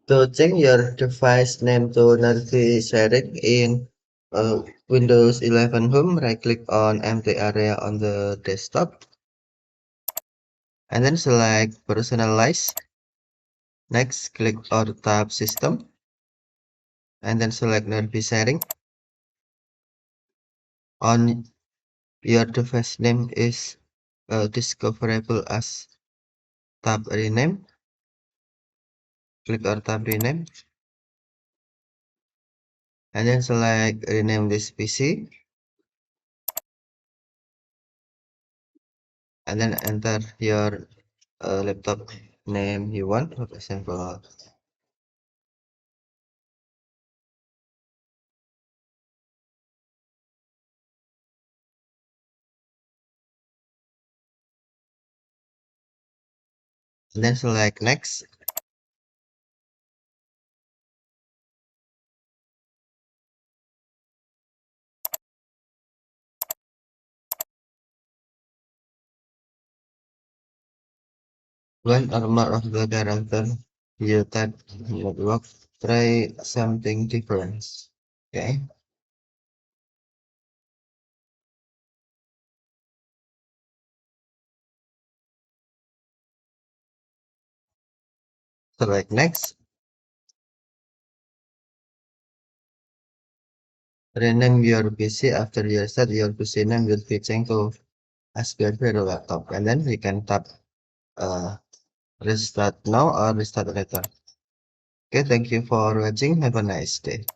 To change your device name to Nerdy setting in Windows 11 Home, right-click on empty area on the desktop, and then select Personalize. Next, click on Tab System, and then select Nerdy setting. On your device name is discoverable as tab rename. Click on tab rename, and then select rename this PC, and then enter your laptop name you want. For example, and then select next. When or more of the character you type not work, try something different. Okay. Select next. Rename your PC after you set your PC name will be changed to Aspire Vero laptop, and then we can tap uh, restart now or restart later. Okay, thank you for watching. Have a nice day.